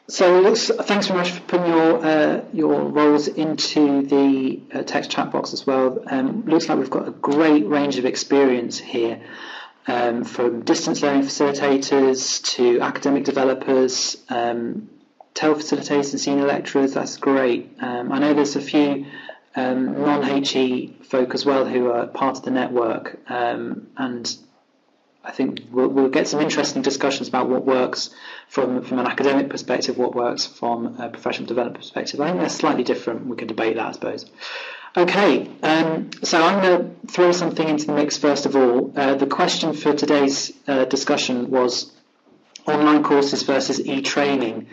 So thanks very much for putting your roles into the text chat box as well. Looks like we've got a great range of experience here, from distance learning facilitators to academic developers, tel-facilitators and senior lecturers. That's great. I know there's a few non-HE folk as well who are part of the network, and I think we'll get some interesting discussions about what works from an academic perspective, what works from a professional development perspective. I think they're slightly different. We can debate that, I suppose. Okay, so I'm going to throw something into the mix first of all. The question for today's discussion was online courses versus e-training,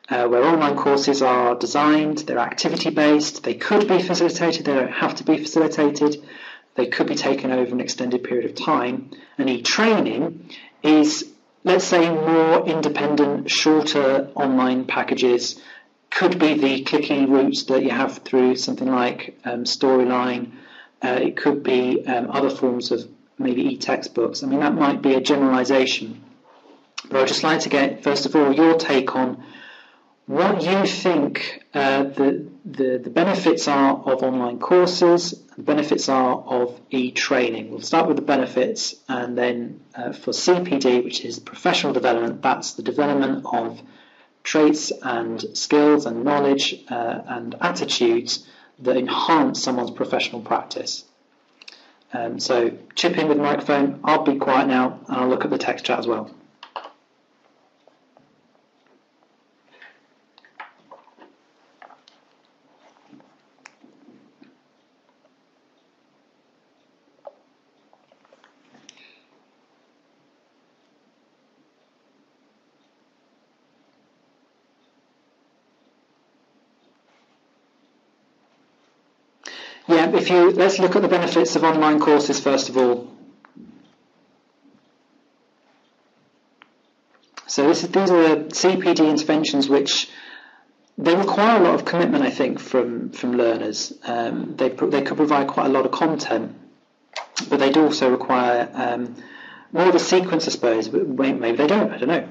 where online courses are designed, they're activity-based, they could be facilitated, they don't have to be facilitated. They could be taken over an extended period of time. And e-training is, let's say, more independent, shorter online packages. Could be the clicky routes that you have through something like Storyline. It could be other forms of maybe e-textbooks. I mean, that might be a generalization. But I'd just like to get, first of all, your take on what you think the benefits are of online courses, the benefits are of e-training. We'll start with the benefits, and then for CPD, which is professional development, that's the development of traits and skills and knowledge and attitudes that enhance someone's professional practice. So chip in with the microphone. I'll be quiet now, and I'll look at the text chat as well. Yeah, let's look at the benefits of online courses first of all. So these are the CPD interventions which they require a lot of commitment, I think, from learners. They could provide quite a lot of content, but they do also require more of a sequence, I suppose. But maybe they don't. I don't know.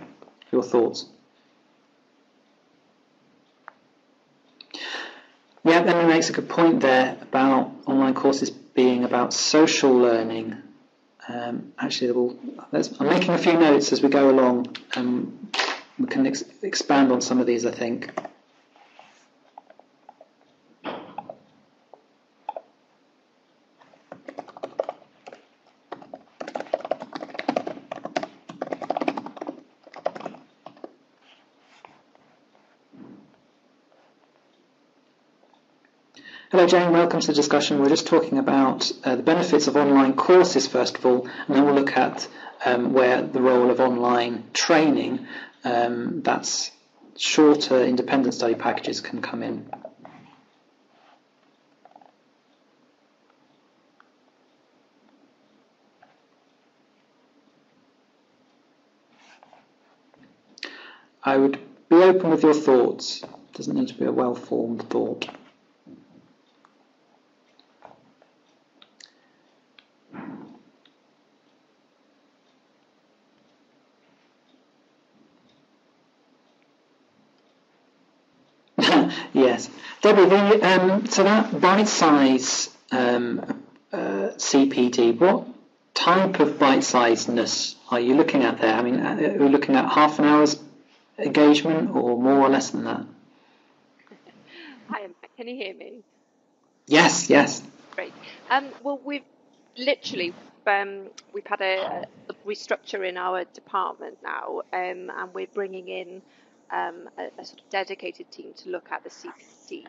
Your thoughts? Yeah, Emily makes a good point there about online courses being about social learning. Actually, I'm making a few notes as we go along, and we can expand on some of these, I think. Hello Jane, welcome to the discussion. We're just talking about the benefits of online courses first of all, and then we'll look at where the role of online training, that's shorter independent study packages, can come in. I would be open with your thoughts. It doesn't need to be a well-formed thought. Yes, Debbie. So that bite-size CPD, what type of bite-sizedness are you looking at there? I mean, are we looking at half an hour's engagement or more or less than that? Hi, can you hear me? Yes. Great. Well, we've literally we've had a restructure in our department now, and we're bringing in a sort of dedicated team to look at the CPD,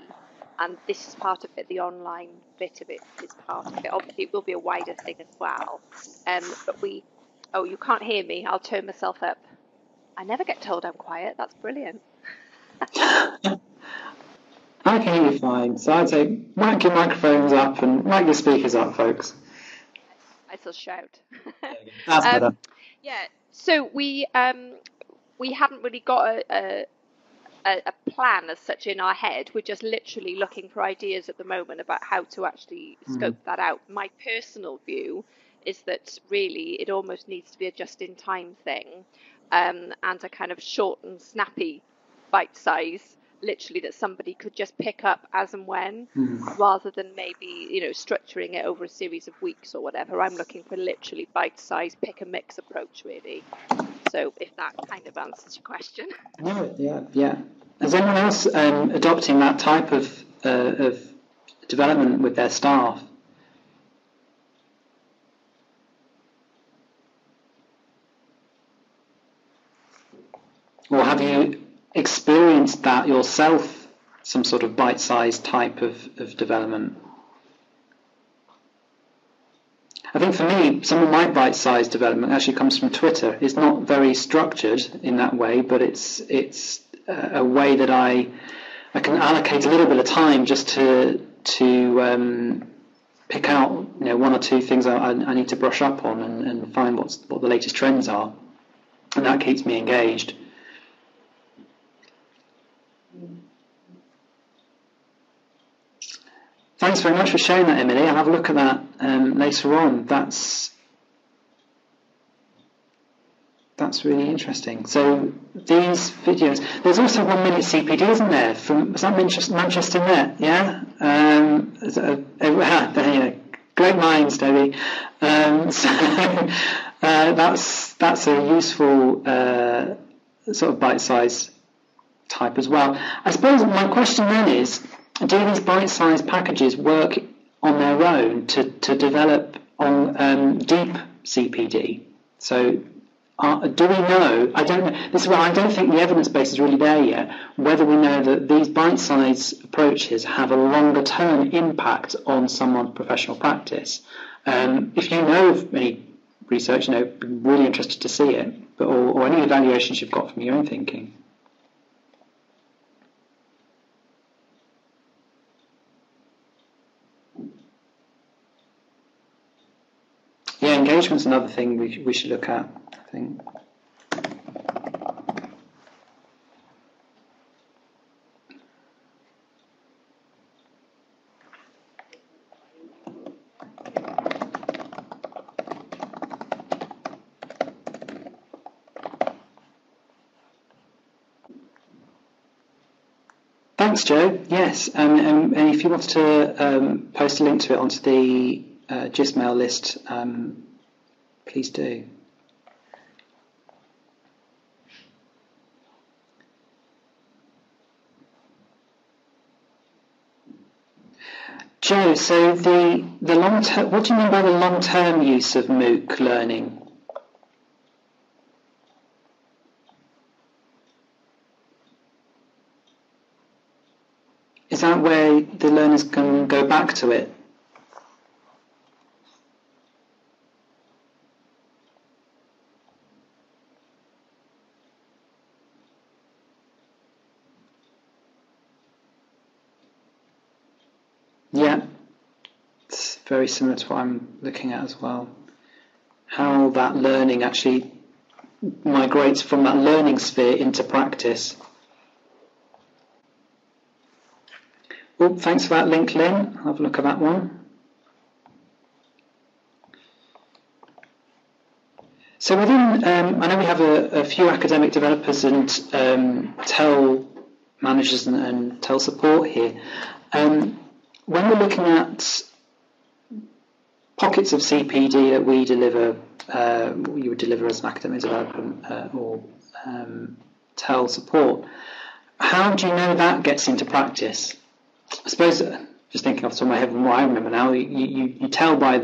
and this is part of it. The online bit of it is part of it. Obviously, it will be a wider thing as well. But you can't hear me. I'll turn myself up. I never get told I'm quiet. That's brilliant. I can hear you fine. So I'd say mic your microphones up and mic your speakers up, folks. I still shout. That's better. Yeah. So we haven't really got a plan as such in our head. We're just literally looking for ideas at the moment about how to actually scope that out. My personal view is that really it almost needs to be a just-in-time thing, and a kind of short and snappy bite size, literally that somebody could just pick up as and when, rather than maybe, structuring it over a series of weeks or whatever. I'm looking for literally bite size, pick and mix approach, really. So if that kind of answers your question. No, yeah. Is anyone else adopting that type of development with their staff? Or have you experienced that yourself, some sort of bite-sized type of development? I think for me, some of my bite-sized development actually comes from Twitter. It's not very structured in that way, but it's a way that I can allocate a little bit of time just to pick out one or two things I need to brush up on and find what the latest trends are, and that keeps me engaged. Thanks very much for sharing that, Emily. I'll have a look at that later on. That's really interesting. So these videos, there's also 1 Minute CPD, isn't there? Was that Manchester Net? Yeah. Great minds, Debbie. So that's a useful sort of bite-sized type as well. I suppose my question then is, do these bite-sized packages work on their own to develop on deep CPD? So do we know? I don't know. This is why I don't think the evidence base is really there yet. Whether we know that these bite-sized approaches have a longer-term impact on someone's professional practice. If you know of any research, be really interested to see it, or any evaluations you've got from your own thinking. Yeah, engagement's another thing we should look at, I think. Thanks, Joe. Yes, and if you wanted to post a link to it onto the Gmail list, please do. Joe, so the long term. What do you mean by the long-term use of MOOC learning? Is that where the learners can go back to it? Yeah, it's very similar to what I'm looking at as well. How that learning actually migrates from that learning sphere into practice. Oh, thanks for that link, Lynn. I'll have a look at that one. So within, I know we have a few academic developers and TEL managers and TEL support here. When we're looking at pockets of CPD that we deliver, you would deliver as an academic developer or TEL support, how do you know that gets into practice? I suppose, just thinking off the top of my head from what I remember now, you tell by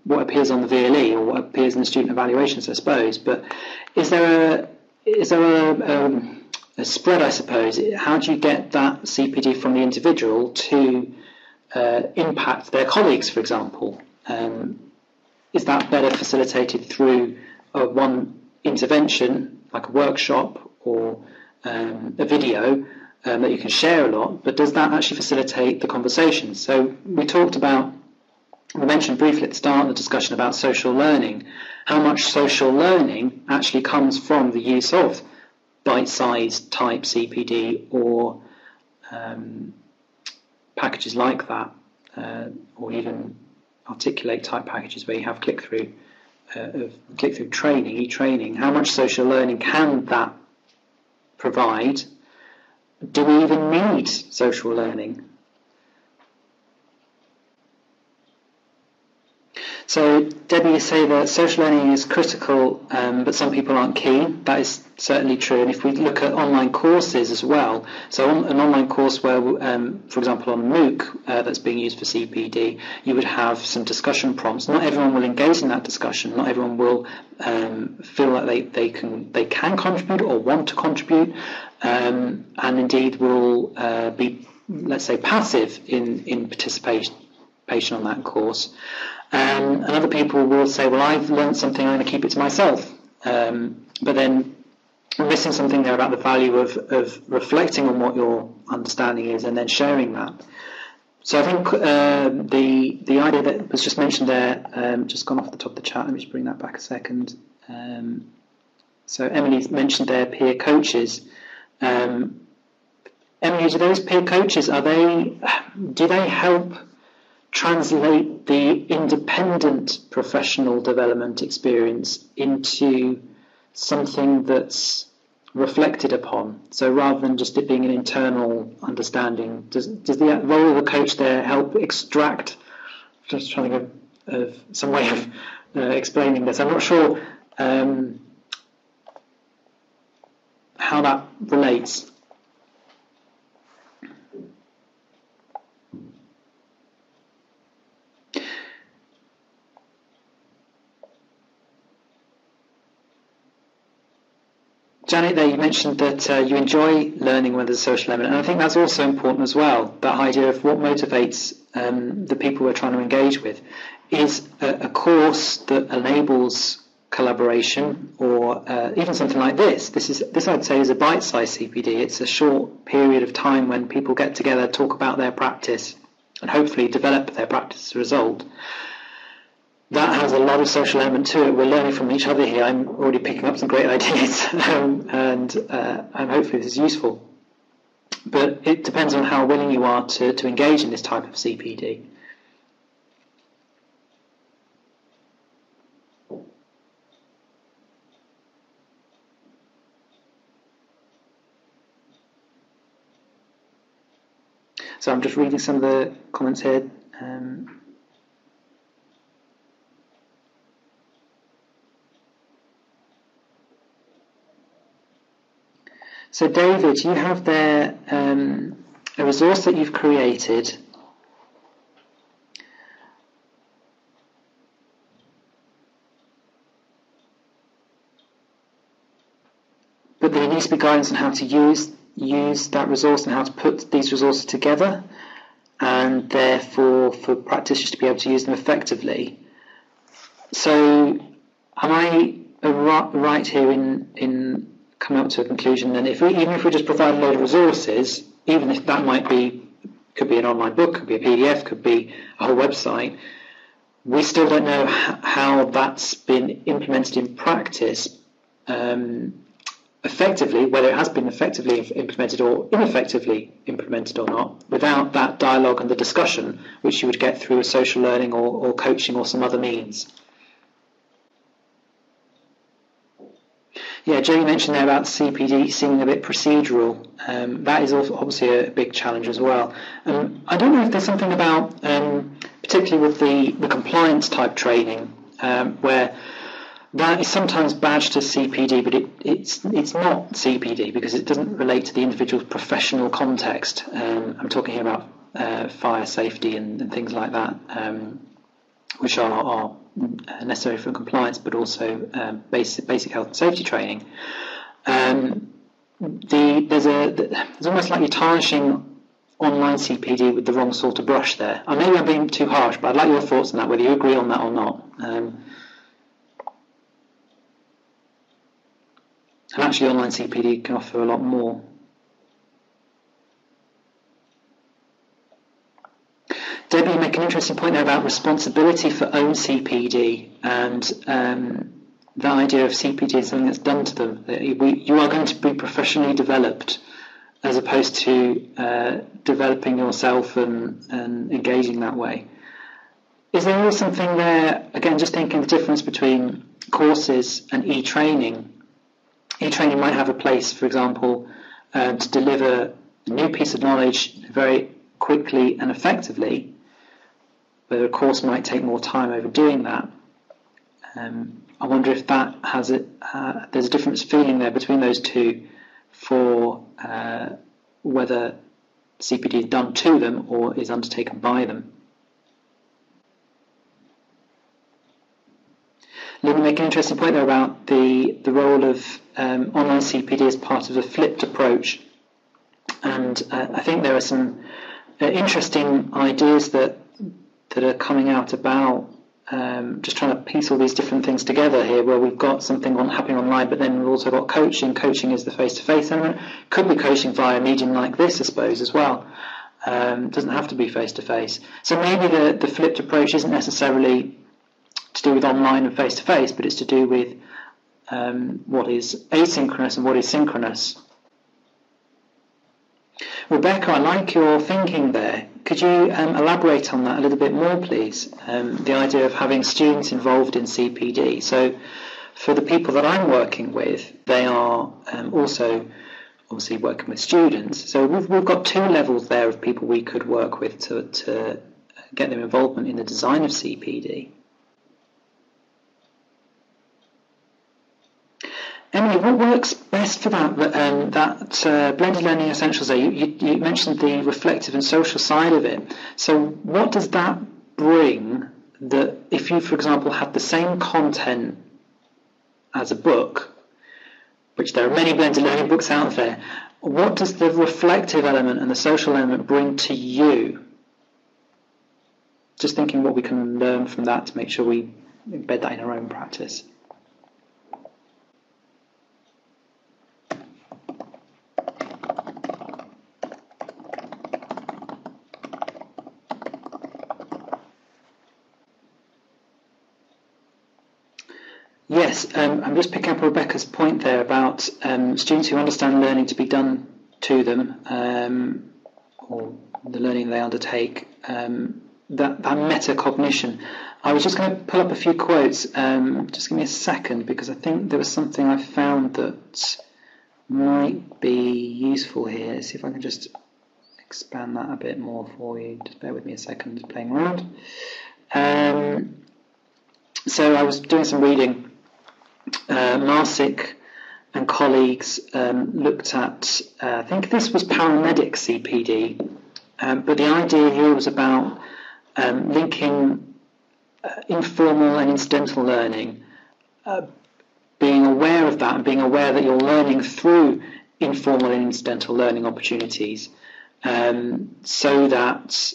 what appears on the VLE or what appears in the student evaluations, I suppose. But is there a spread, I suppose? How do you get that CPD from the individual to impact their colleagues, for example? Is that better facilitated through one intervention, like a workshop or a video that you can share a lot, but does that actually facilitate the conversation? So we mentioned briefly at the start of the discussion about social learning, how much social learning actually comes from the use of bite-sized type CPD or packages like that, or even articulate type packages where you have click-through training, e-training. How much social learning can that provide? do we even need social learning? So Debbie, you say that social learning is critical, but some people aren't keen. That is certainly true. And if we look at online courses as well, so an online course where, for example, on MOOC that's being used for CPD, you would have some discussion prompts. Not everyone will engage in that discussion. Not everyone will feel like they can contribute or want to contribute, and indeed will be, let's say, passive in participation on that course. And other people will say, well, I've learned something, I'm going to keep it to myself. But then we're missing something there about the value of reflecting on what your understanding is and then sharing that. So I think the idea that was just mentioned there, just gone off the top of the chat, let me just bring that back a second. So Emily mentioned their peer coaches. Emily, do those peer coaches, do they help translate the independent professional development experience into something that's reflected upon? So rather than just it being an internal understanding, does the role of the coach there help extract? Just trying to think of some way of explaining this. I'm not sure how that relates. Janet, there you mentioned that you enjoy learning when there's a social element, and I think that's also important as well, that idea of what motivates the people we're trying to engage with. Is a course that enables collaboration, or even something like this. This I'd say is a bite-sized CPD. It's a short period of time when people get together, talk about their practice, and hopefully develop their practice as a result. That has a lot of social element to it. We're learning from each other here. I'm already picking up some great ideas, and hopefully this is useful. But it depends on how willing you are to engage in this type of CPD. So I'm just reading some of the comments here. So David, you have there a resource that you've created. But there needs to be guidance on how to use that resource and how to put these resources together, and therefore for practitioners to be able to use them effectively. So am I right here in coming up to a conclusion then, even if we just provide a load of resources, even if that could be an online book, could be a PDF, could be a whole website, we still don't know how that's been implemented in practice effectively, whether it has been effectively implemented or ineffectively implemented or not, without that dialogue and the discussion which you would get through a social learning or coaching or some other means. Yeah, Jerry mentioned there about CPD seeming a bit procedural. That is also obviously a big challenge as well. I don't know if there's something about, particularly with the compliance type training, where that is sometimes badged as CPD, but it's not CPD because it doesn't relate to the individual's professional context. I'm talking here about fire safety and things like that, which are necessary for compliance, but also basic health and safety training. There's almost like you're tarnishing online CPD with the wrong sort of brush there. Maybe I'm being too harsh, but I'd like your thoughts on that, whether you agree on that or not. And actually online CPD can offer a lot more. Debbie, you make an interesting point there about responsibility for own CPD and the idea of CPD is something that's done to them. You are going to be professionally developed as opposed to developing yourself and engaging that way. Is there always something there, again, just thinking the difference between courses and e-training? E-training might have a place, for example, to deliver a new piece of knowledge very quickly and effectively, but of course might take more time over doing that. I wonder if that has there's a different feeling there between those two for whether CPD is done to them or is undertaken by them. Lydon make an interesting point there about the role of online CPD as part of a flipped approach, and I think there are some interesting ideas that are coming out about just trying to piece all these different things together here, where we've got something happening online, but then we've also got coaching. Coaching is the face-to-face element. Could be coaching via a medium like this, I suppose, as well. Doesn't have to be face-to-face. So maybe the flipped approach isn't necessarily to do with online and face-to-face, but it's to do with what is asynchronous and what is synchronous. Rebecca, I like your thinking there. Could you elaborate on that a little bit more, please? The idea of having students involved in CPD. So for the people that I'm working with, they are also obviously working with students. So we've got two levels there of people we could work with to get their involvement in the design of CPD. Emily, what works best for that blended learning essentials there? You mentioned the reflective and social side of it. So what does that bring that if you, for example, had the same content as a book, which there are many blended learning books out there, what does the reflective element and the social element bring to you? Just thinking what we can learn from that to make sure we embed that in our own practice. Yes, I'm just picking up Rebecca's point there about students who understand learning to be done to them, or the learning they undertake, that metacognition. I was just going to pull up a few quotes. Just give me a second, because I think there was something I found that might be useful here. Let's see if I can just expand that a bit more for you. Just bear with me a second, just playing around. So I was doing some reading. Marsick and colleagues looked at, I think this was paramedic CPD, but the idea here was about linking informal and incidental learning, being aware of that and being aware that you're learning through informal and incidental learning opportunities, so that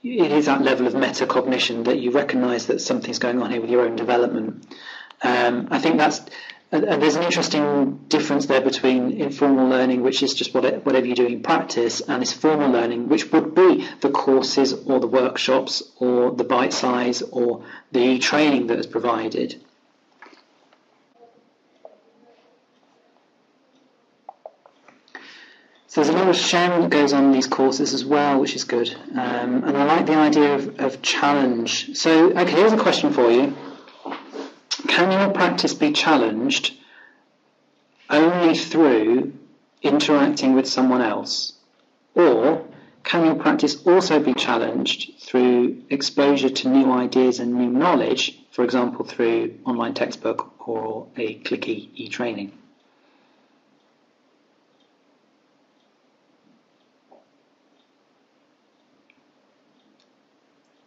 it is that level of metacognition that you recognise that something's going on here with your own development. I think there's an interesting difference there between informal learning, which is just whatever you do in practice, and this formal learning, which would be the courses or the workshops or the bite size or the training that is provided. So there's a lot of sharing that goes on in these courses as well, which is good. And I like the idea of challenge. So, okay, here's a question for you. Can your practice be challenged only through interacting with someone else? Or can your practice also be challenged through exposure to new ideas and new knowledge, for example, through online textbook or a clicky e-training?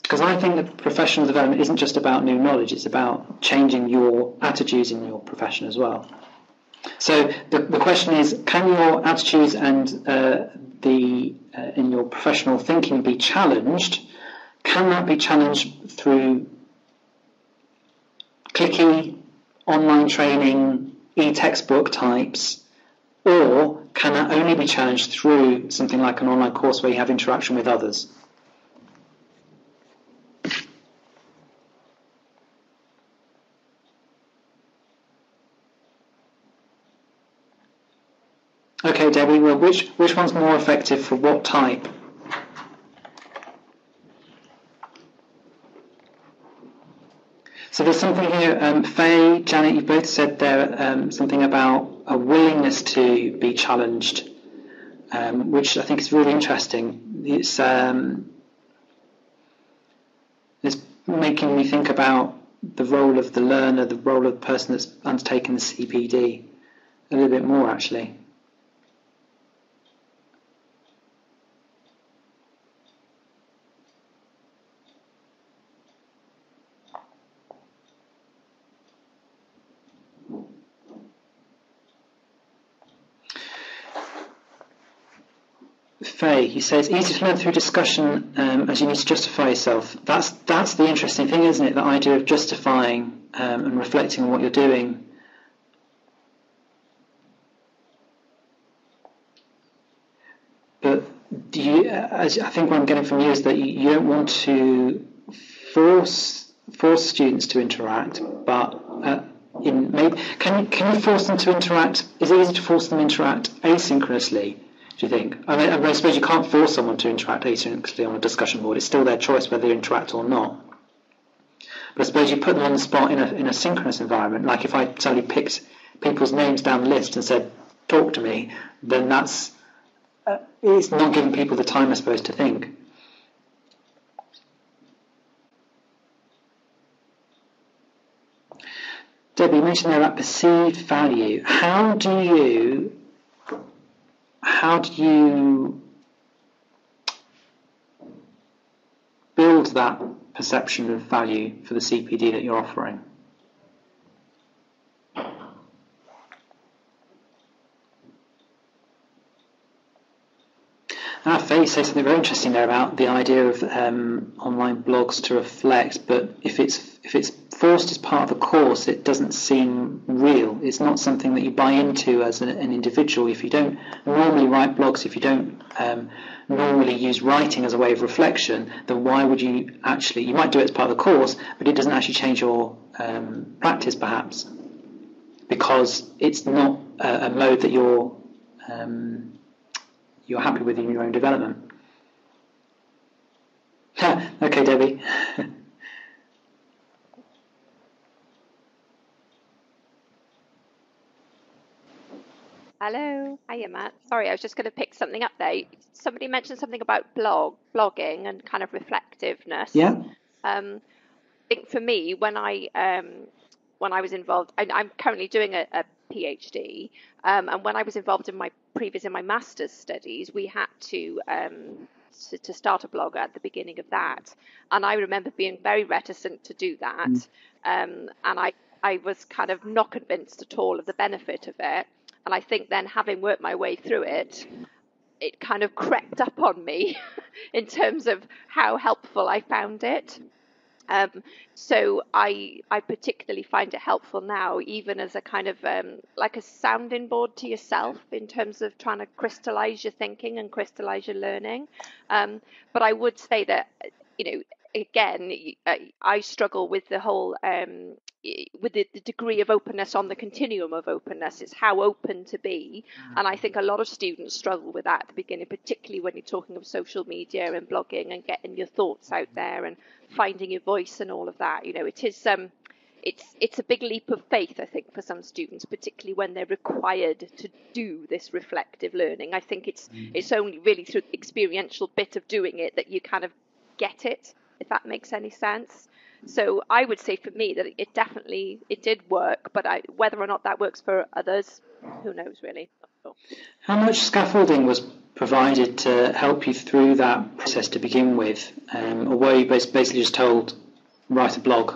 Because I think that professional development isn't just about new knowledge, it's about changing your attitudes in your profession as well. So the question is, can your attitudes and in your professional thinking be challenged? Can that be challenged through clicky, online training, e-textbook types? Or can that only be challenged through something like an online course where you have interaction with others? Okay, Debbie, well, which one's more effective for what type? So there's something here, Faye, Janet, you both said there something about a willingness to be challenged. which I think is really interesting. It's making me think about the role of the learner, the role of the person that's undertaking the CPD a little bit more, actually. Faye, he says, easy to learn through discussion as you need to justify yourself. That's the interesting thing, isn't it? The idea of justifying and reflecting on what you're doing. But I think what I'm getting from you is that you don't want to force students to interact, but can you force them to interact? Is it easy to force them to interact asynchronously? Do you think? I suppose you can't force someone to interact asynchronously on a discussion board. It's still their choice whether they interact or not. But I suppose you put them on the spot in a synchronous environment. Like if I suddenly picked people's names down the list and said, "Talk to me," then it's not giving people the time, I suppose, to think. Debbie, you mentioned there about perceived value. How do you build that perception of value for the CPD that you're offering? Faye says something very interesting there about the idea of online blogs to reflect, but if it's forced as part of the course, it doesn't seem real. It's not something that you buy into as an individual. If you don't normally write blogs, if you don't normally use writing as a way of reflection, then why would you actually? You might do it as part of the course, but it doesn't actually change your practice, perhaps, because it's not a mode that you're happy with in your own development. Okay, Debbie. Hello. Hiya, Matt. Sorry, I was just going to pick something up there. Somebody mentioned something about blogging and kind of reflectiveness. Yeah. I think for me, when I was involved, I'm currently doing a PhD, and when I was involved in my master's studies, we had to start a blog at the beginning of that, and I remember being very reticent to do that, and I was kind of not convinced at all of the benefit of it, and I think then having worked my way through it, it kind of crept up on me in terms of how helpful I found it. So I particularly find it helpful now, even as a kind of like a sounding board to yourself in terms of trying to crystallize your thinking and crystallize your learning. But I would say that, again, I struggle with the whole with the degree of openness on the continuum of openness. It's how open to be, and I think a lot of students struggle with that at the beginning, particularly when you're talking of social media and blogging and getting your thoughts out there and finding your voice and all of that. It is it's a big leap of faith, I think, for some students, particularly when they're required to do this reflective learning. I think it's only really through the experiential bit of doing it that you kind of get it, if that makes any sense. So I would say for me that it did work, but whether or not that works for others, who knows, really. How much scaffolding was provided to help you through that process to begin with, or were you basically just told, write a blog?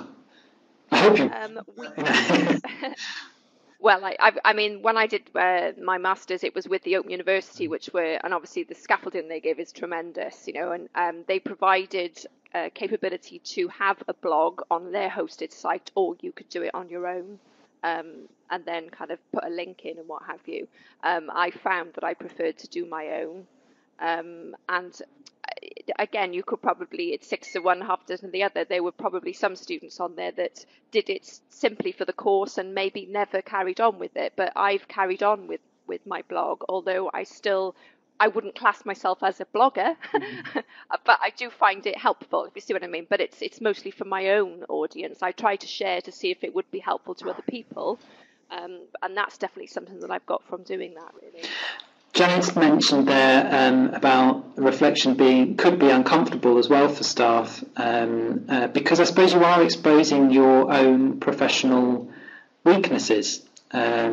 I hope you. Well, I mean, when I did my master's, it was with the Open University, and obviously the scaffolding they give is tremendous, and they provided capability to have a blog on their hosted site, or you could do it on your own, and then kind of put a link in and what have you. I found that I preferred to do my own, and again, you could probably, it's 6 to 1, half dozen of the other. There were probably some students on there that did it simply for the course and maybe never carried on with it. But I've carried on with my blog, although I wouldn't class myself as a blogger, but I do find it helpful, if you see what I mean. But it's mostly for my own audience. I try to share to see if it would be helpful to other people. And that's definitely something that I've got from doing that, really. Janet's mentioned there about reflection could be uncomfortable as well for staff, because I suppose you are exposing your own professional weaknesses. I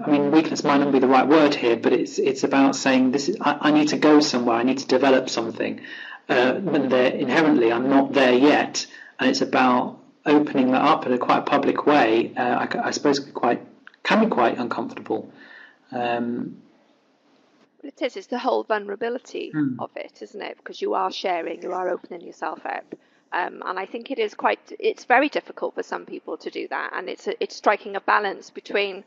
mean, weakness might not be the right word here, but it's about saying I need to go somewhere, I need to develop something. When inherently I'm not there yet, and it's about opening that up in a quite public way. I suppose can be quite uncomfortable. It's the whole vulnerability of it, isn't it? Because you are sharing, you are opening yourself up. And I think it's very difficult for some people to do that. And it's striking a balance between,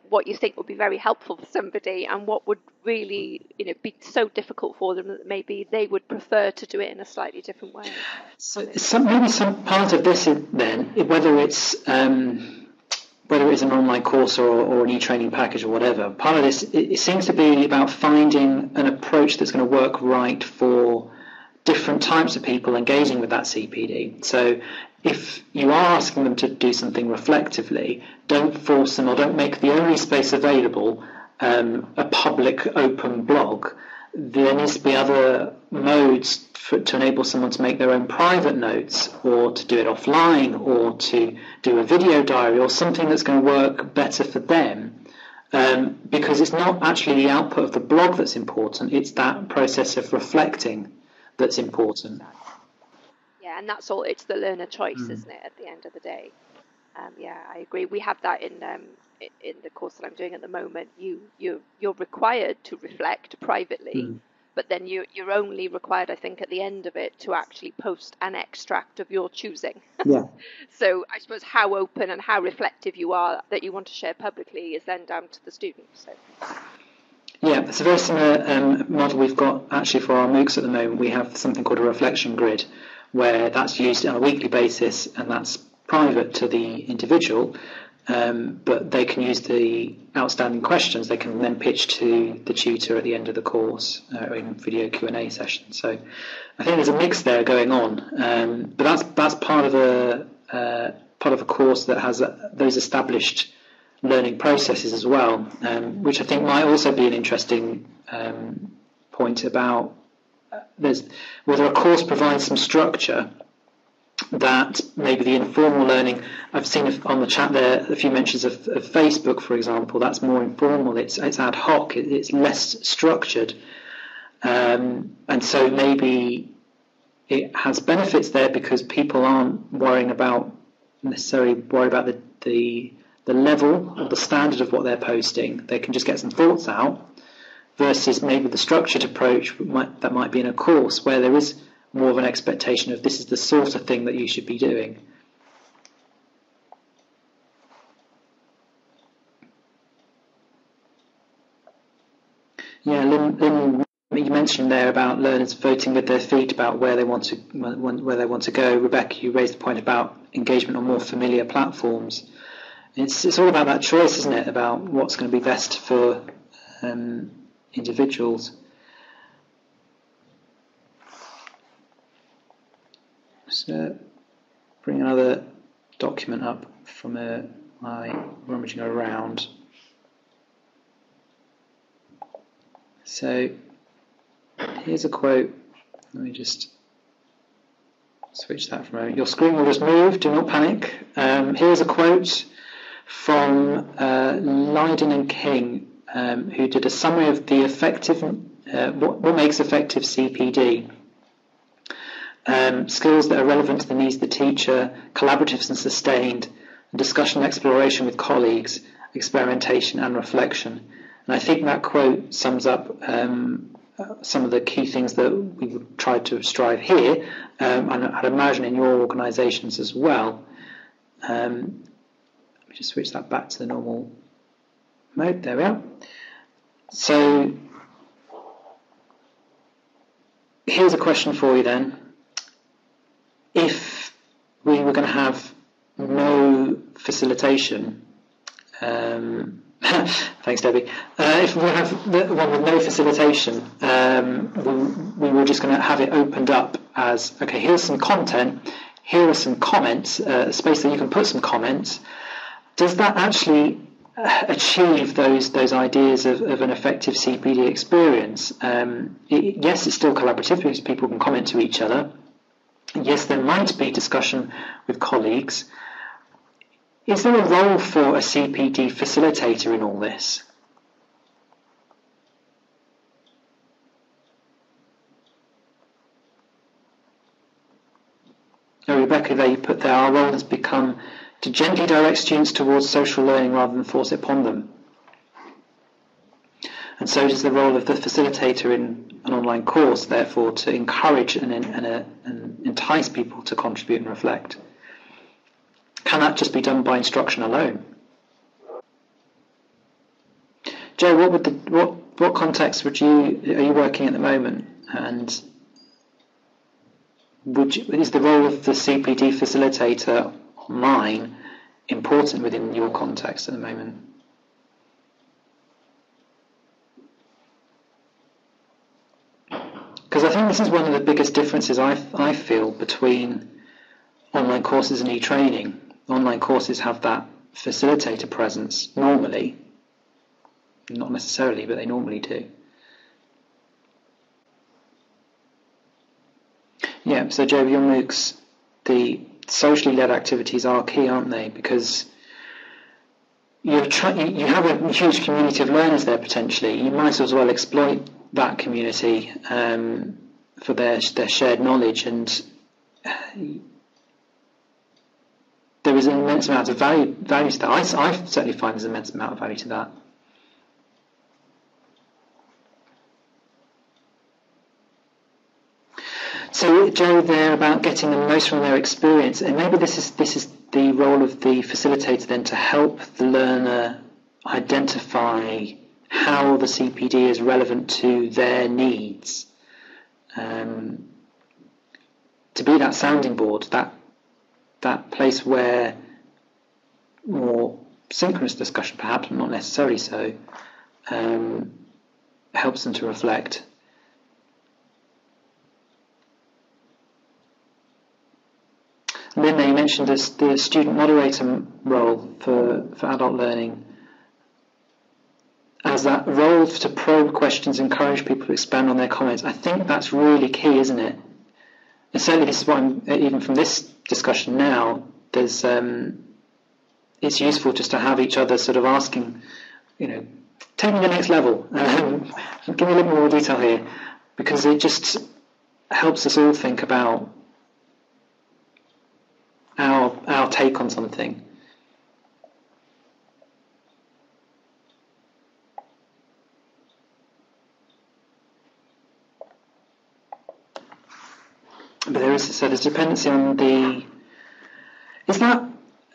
what you think would be very helpful for somebody and what would really, be so difficult for them that maybe they would prefer to do it in a slightly different way. So maybe some part of this is then, whether it's an online course or an e-training package or whatever, part of this, it seems to be about finding an approach that's going to work right for different types of people engaging with that CPD. So if you are asking them to do something reflectively, don't force them, or don't make the only space available a public open blog. There needs to be other modes to enable someone to make their own private notes, or to do it offline, or to do a video diary, or something that's going to work better for them. Because it's not actually the output of the blog that's important, it's that process of reflecting that's important. Yeah, and that's all. It's the learner choice, isn't it? At the end of the day, I agree. We have that in the course that I'm doing at the moment. You're required to reflect privately, but then you're only required, I think, at the end of it to actually post an extract of your choosing. Yeah. So I suppose how open and how reflective you are that you want to share publicly is then down to the student. So. Yeah, it's a very similar model we've got actually for our MOOCs at the moment. We have something called a reflection grid, where that's used on a weekly basis, and that's private to the individual, but they can use the outstanding questions. They can then pitch to the tutor at the end of the course in video Q&A session. So I think there's a mix there going on, but that's part of a course that has those established learning processes as well, which I think might also be an interesting point about whether a course provides some structure that maybe the informal learning. I've seen on the chat there a few mentions of Facebook, for example. That's more informal. It's ad hoc. It's less structured, and so maybe it has benefits there because people aren't necessarily worried about the level or the standard of what they're posting. They can just get some thoughts out, versus maybe the structured approach that might be in a course where there is more of an expectation of this is the sort of thing that you should be doing. Yeah, Lynn, you mentioned there about learners voting with their feet about where they want to go. Rebecca, you raised the point about engagement on more familiar platforms. It's all about that choice, isn't it? About what's going to be best for individuals. So, bring another document up from my rummaging around. So, here's a quote. Let me just switch that for a moment. Your screen will just move. Do not panic. Here's a quote from Lydon and King, who did a summary of the what makes effective CPD. Skills that are relevant to the needs of the teacher, collaborative and sustained, discussion and exploration with colleagues, experimentation and reflection. And I think that quote sums up some of the key things that we would try to strive here, and I'd imagine in your organisations as well. Let me just switch that back to the normal mode. There we are. So here's a question for you then. If we were going to have no facilitation, thanks Debbie, if we have the one with no facilitation, we were just going to have it opened up as, okay, here's some content, here are some comments, a space that you can put some comments. Does that actually achieve those ideas of an effective CPD experience. Yes, it's still collaborative because people can comment to each other. Yes, there might be discussion with colleagues. Is there a role for a CPD facilitator in all this? Now, Rebecca, there you put there, our role has become to gently direct students towards social learning rather than force it upon them. And so does the role of the facilitator in an online course, therefore, to encourage and entice people to contribute and reflect. Can that just be done by instruction alone? Joe, what context are you working at the moment, and is the role of the CPD facilitator online important within your context at the moment? Because I think this is one of the biggest differences I feel between online courses and e-training. Online courses have that facilitator presence normally, not necessarily, but they normally do. Yeah, so Joe, your MOOCs, the socially led activities are key, aren't they? Because you have a huge community of learners there potentially. You might as well exploit that community for their shared knowledge, and there is an immense amount of value to that. I certainly find there's an immense amount of value to that. So Joe, there about getting the most from their experience, and maybe this is the role of the facilitator then, to help the learner identify how the CPD is relevant to their needs, to be that sounding board, that place where more synchronous discussion, perhaps, but not necessarily so, helps them to reflect. And then you mentioned the student moderator role for adult learning, as that role to probe questions, encourage people to expand on their comments. I think that's really key, isn't it? And certainly this is what even from this discussion now, there's it's useful just to have each other sort of asking, take me to the next level. Give me a little more detail here, because it just helps us all think about our take on something. But there's dependency on the. Is that,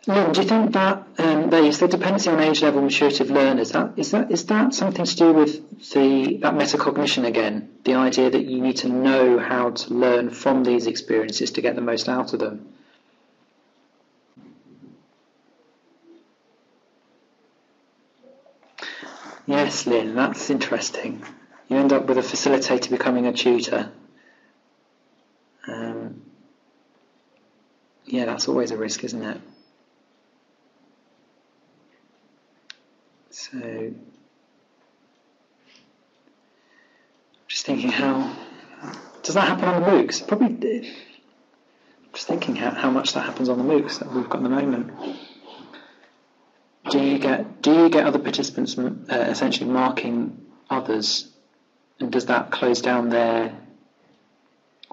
Lynn, do you think that is the dependency on age level maturity of learners? Is that something to do with that metacognition again? The idea that you need to know how to learn from these experiences to get the most out of them. Yes, Lynn, that's interesting. You end up with a facilitator becoming a tutor. Yeah, that's always a risk, isn't it? So, just thinking, how does that happen on the MOOCs? Probably. Just thinking how much that happens on the MOOCs that we've got at the moment. Do you get other participants essentially marking others, and does that close down their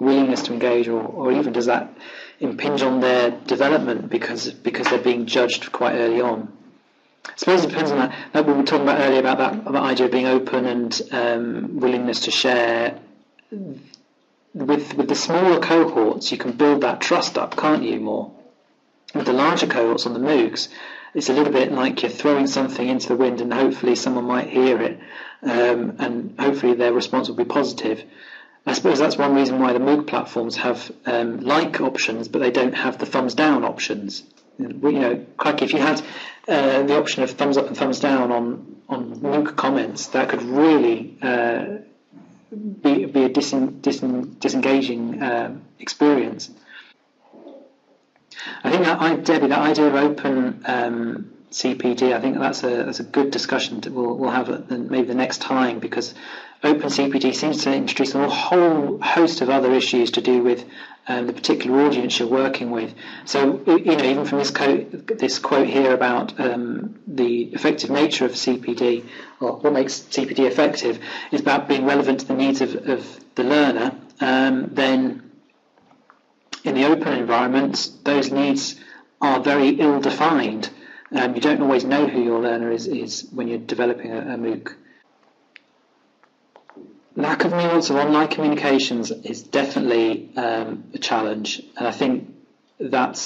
willingness to engage, or even does that impinge on their development because they're being judged quite early on? I suppose it depends on that. Like we were talking about earlier about that idea of being open and willingness to share. With the smaller cohorts, you can build that trust up, can't you, more? With the larger cohorts on the MOOCs, it's a little bit like you're throwing something into the wind and hopefully someone might hear it, and hopefully their response will be positive. I suppose that's one reason why the MOOC platforms have like options, but they don't have the thumbs down options. Crikey, if you had the option of thumbs up and thumbs down on MOOC comments, that could really be a disengaging experience. I think that Debbie, that idea of open CPD. I think that's a good discussion that we'll have maybe the next time, because Open CPD seems to introduce a whole host of other issues to do with the particular audience you're working with. So, even from this quote here about the effective nature of CPD, or what makes CPD effective, is about being relevant to the needs of the learner. Then, in the open environment, those needs are very ill-defined. You don't always know who your learner is when you're developing a MOOC. Lack of nuance of online communications is definitely a challenge, and I think that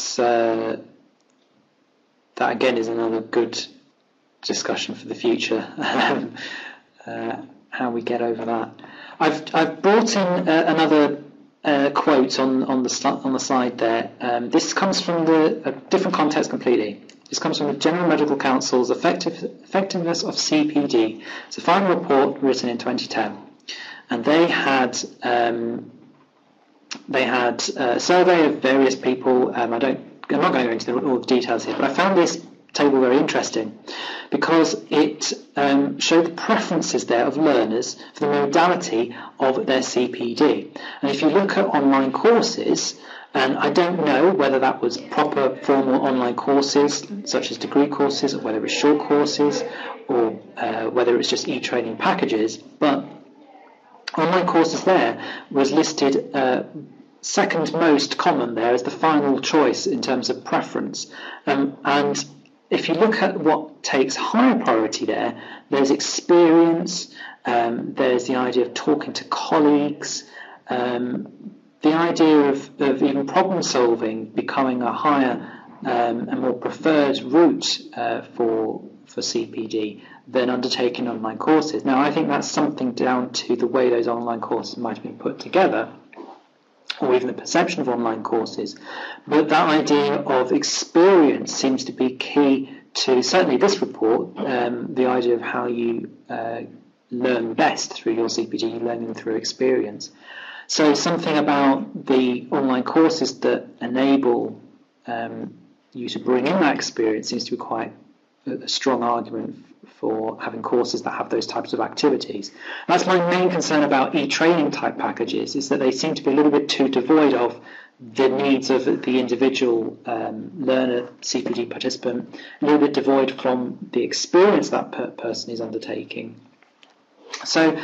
again is another good discussion for the future. How we get over that. I've brought in another quote on the side there. This comes from a different context completely. This comes from the General Medical Council's Effectiveness of CPD. It's a final report written in 2010. And they had a survey of various people. I'm not going to go into all the details here, but I found this table very interesting because it showed the preferences there of learners for the modality of their CPD. And if you look at online courses, and I don't know whether that was proper formal online courses, such as degree courses, or whether it's short courses, or whether it's just e-training packages, but online courses there was listed second most common there as the final choice in terms of preference. And if you look at what takes higher priority there, there's experience, there's the idea of talking to colleagues, the idea of even problem solving becoming a higher and more preferred route for CPD than undertaking online courses. Now, I think that's something down to the way those online courses might have been put together, or even the perception of online courses. But that idea of experience seems to be key to certainly this report, the idea of how you learn best through your CPD, you learn them through experience. So something about the online courses that enable you to bring in that experience seems to be quite a strong argument for having courses that have those types of activities. That's my main concern about e-training type packages, is that they seem to be a little bit too devoid of the needs of the individual learner, CPD participant, a little bit devoid from the experience that person is undertaking. So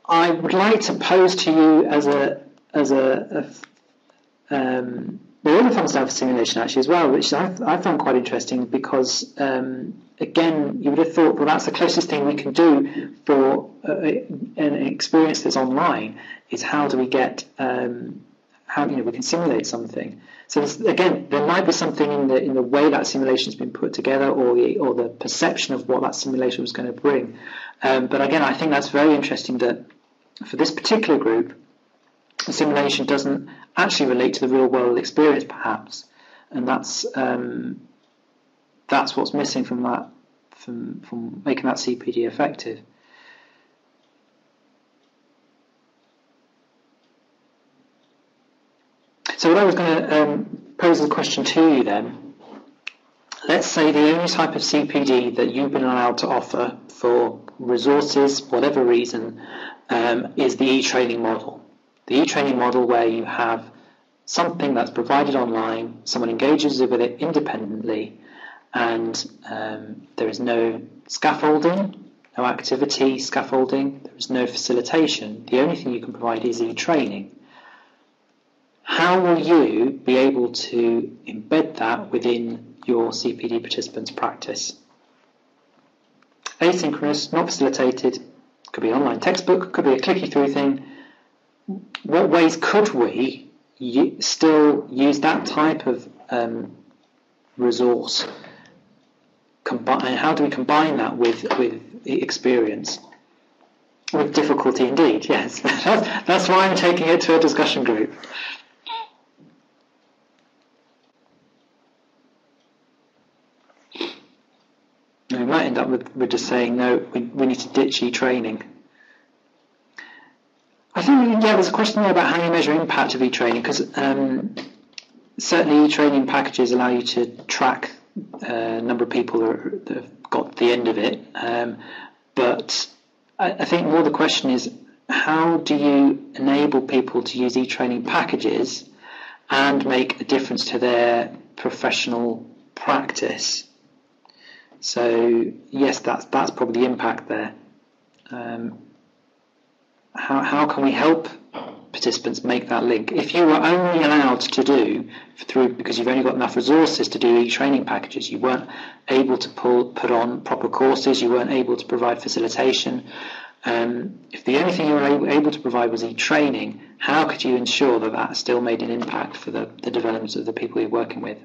I would like to pose to you as a there is a fun stuff for simulation actually as well, which I found quite interesting because, again, you would have thought, well, that's the closest thing we can do for an experience that's online, is how do we get, we can simulate something. So again, there might be something in the way that simulation's been put together, or the perception of what that simulation was going to bring. But again, I think that's very interesting that for this particular group, the simulation doesn't actually relate to the real world experience, perhaps, and that's what's missing from that, from making that CPD effective. So what I was going to pose as a question to you then, let's say the only type of CPD that you've been allowed to offer for resources, whatever reason, is the e-training model. The e-training model where you have something that's provided online, someone engages with it independently, and there is no scaffolding, no activity scaffolding, there is no facilitation. The only thing you can provide is e-training. How will you be able to embed that within your CPD participants' practice? Asynchronous, not facilitated, could be an online textbook, could be a clicky through thing. What ways could we still use that type of resource? And how do we combine that with experience? With difficulty indeed, yes. That's why I'm taking it to a discussion group. We might end up with just saying, no, we need to ditch e-training. I think, there's a question there about how you measure impact of e-training, because certainly e-training packages allow you to track number of people that have got the end of it. But I think more the question is, how do you enable people to use e-training packages and make a difference to their professional practice? So yes, that's probably the impact there. How can we help participants make that link? If you were only allowed to do because you've only got enough resources to do e-training packages, you weren't able to put on proper courses, you weren't able to provide facilitation. If the only thing you were able to provide was e-training, how could you ensure that still made an impact for the development of the people you're working with?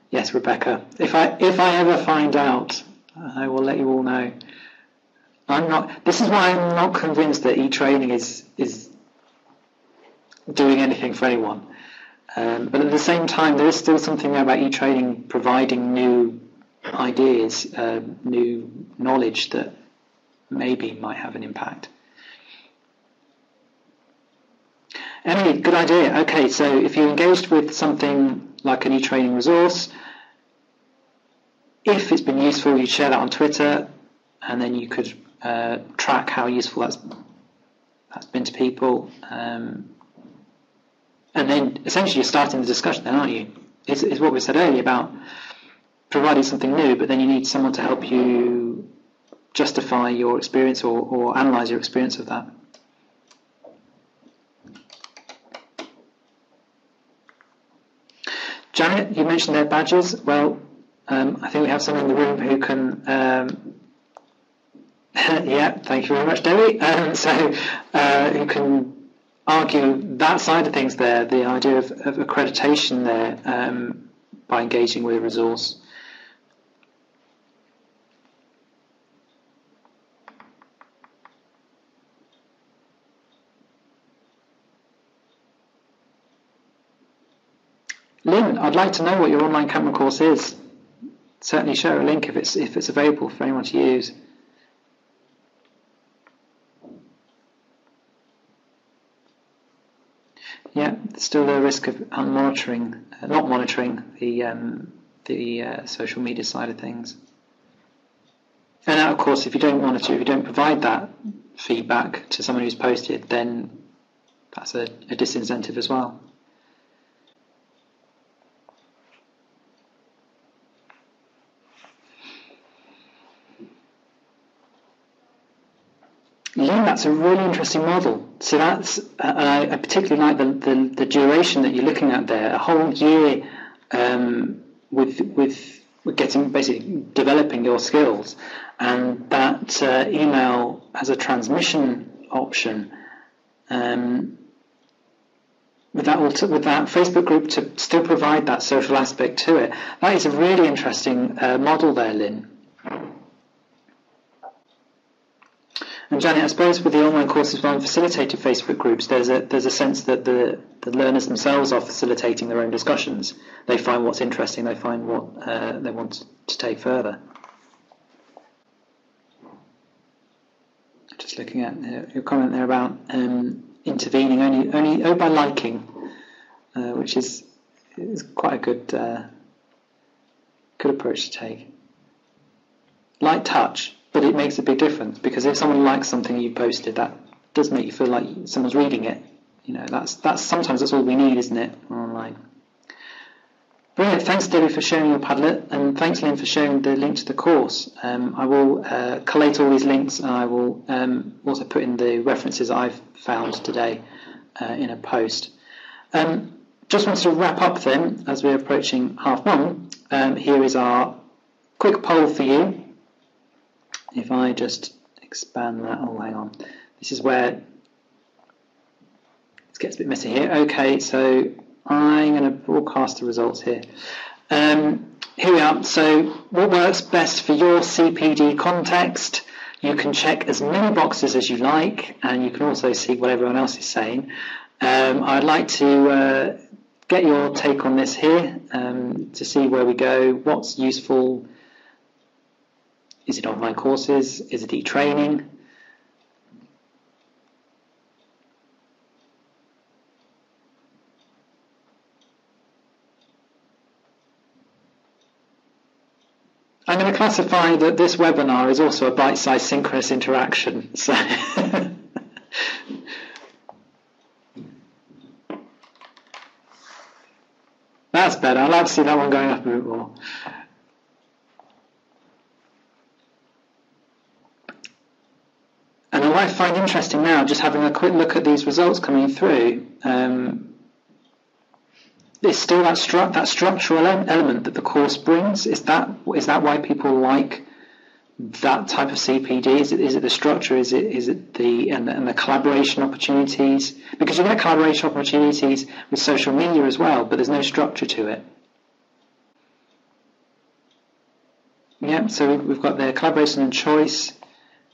Yes, Rebecca. If I ever find out, I will let you all know. This is why I'm not convinced that e-training is doing anything for anyone. But at the same time, there is still something about e-training providing new ideas, new knowledge that maybe might have an impact. Emily, good idea. Okay, so if you're engaged with something like an e-training resource, if it's been useful, you share that on Twitter, and then you could track how useful that's been to people. And then essentially you're starting the discussion then, aren't you? It's what we said earlier about providing something new, but then you need someone to help you justify your experience or analyse your experience of that. Janet, you mentioned their badges. Well, I think we have someone in the room who can... yeah, thank you very much, Debbie. Who can argue that side of things there, the idea of accreditation there, by engaging with a resource. Lynn, I'd like to know what your online camera course is. Certainly share a link if it's available for anyone to use. Yeah, still the risk of not monitoring the social media side of things. And of course, if you don't monitor, if you don't provide that feedback to someone who's posted, then that's a disincentive as well. Yeah, that's a really interesting model. So that's I particularly like the duration that you're looking at there. A whole year with getting basically developing your skills, and that email as a transmission option. With that Facebook group to still provide that social aspect to it. That is a really interesting model there, Lynn. And Janet, I suppose with the online courses run facilitated Facebook groups, there's a sense that the learners themselves are facilitating their own discussions. They find what's interesting, they find what they want to take further. Just looking at your comment there about intervening only by liking, which is quite a good approach to take. Light touch. But it makes a big difference, because if someone likes something you posted, that does make you feel like someone's reading it. You know, sometimes that's all we need, isn't it, online? Brilliant. Thanks, Debbie, for sharing your Padlet, and thanks, Lynn, for sharing the link to the course. I will collate all these links, and I will also put in the references I've found today in a post. Just wanted to wrap up then, as we're approaching 1:30. Here is our quick poll for you. If I just expand that, oh, hang on. This is where it gets a bit messy here. Okay, so I'm going to broadcast the results here. Here we are. So what works best for your CPD context? You can check as many boxes as you like, and you can also see what everyone else is saying. I'd like to get your take on this here to see where we go, what's useful. Is it online courses? Is it e-training? I'm going to classify that this webinar is also a bite-sized synchronous interaction. So that's better. I'd like to see that one going up a bit more. And what I find interesting now, just having a quick look at these results coming through, is still that structural element that the course brings. Is that why people like that type of CPD? Is it the structure? Is it the collaboration opportunities? Because you get collaboration opportunities with social media as well, but there's no structure to it. Yeah, so we've got the collaboration and choice,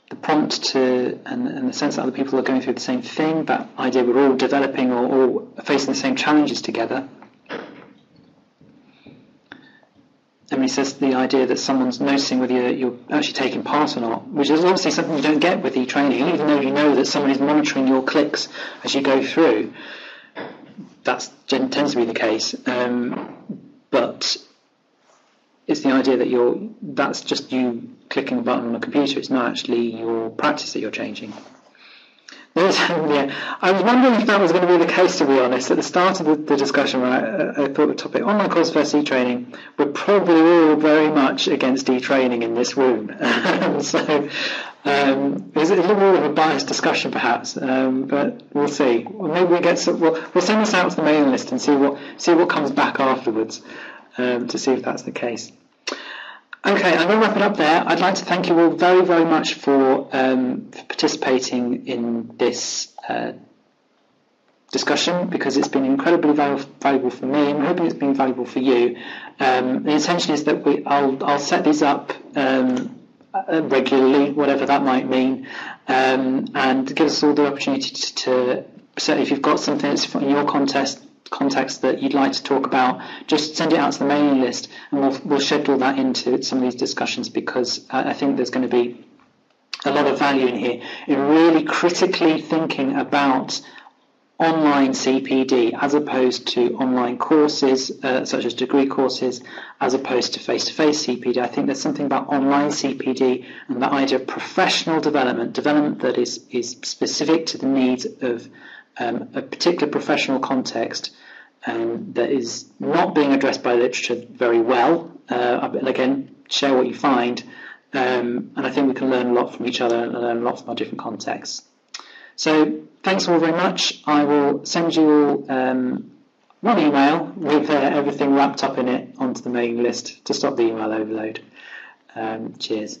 the prompt to, and the sense that other people are going through the same thing, that idea we're all developing or all facing the same challenges together. And he says the idea that someone's noticing whether you're actually taking part or not, which is obviously something you don't get with e-training, even though you know that someone is monitoring your clicks as you go through. That tends to be the case. But it's the idea that that's just you clicking a button on a computer. It's not actually your practice that you're changing. I was wondering if that was going to be the case, to be honest. At the start of the discussion, when I thought the topic online course versus e-training, we're probably all very much against e-training in this room. So it's a little bit of a biased discussion, perhaps, but we'll see. Well, maybe we'll send this out to the mailing list and see what comes back afterwards to see if that's the case. Okay, I'm going to wrap it up there. I'd like to thank you all very, very much for participating in this discussion, because it's been incredibly valuable for me, and I'm hoping it's been valuable for you. The intention is that I'll set these up regularly, whatever that might mean, and give us all the opportunity to certainly, if you've got something that's in your context that you'd like to talk about, just send it out to the mailing list, and we'll schedule that into some of these discussions, because I think there's going to be a lot of value in here in really critically thinking about online CPD as opposed to online courses such as degree courses, as opposed to face-to-face CPD. I think there's something about online CPD and that idea of professional development that is specific to the needs of a particular professional context, that is not being addressed by literature very well. And again, share what you find, and I think we can learn a lot from each other and learn a lot from our different contexts. So thanks all very much. I will send you all one email with everything wrapped up in it onto the mailing list to stop the email overload. Cheers.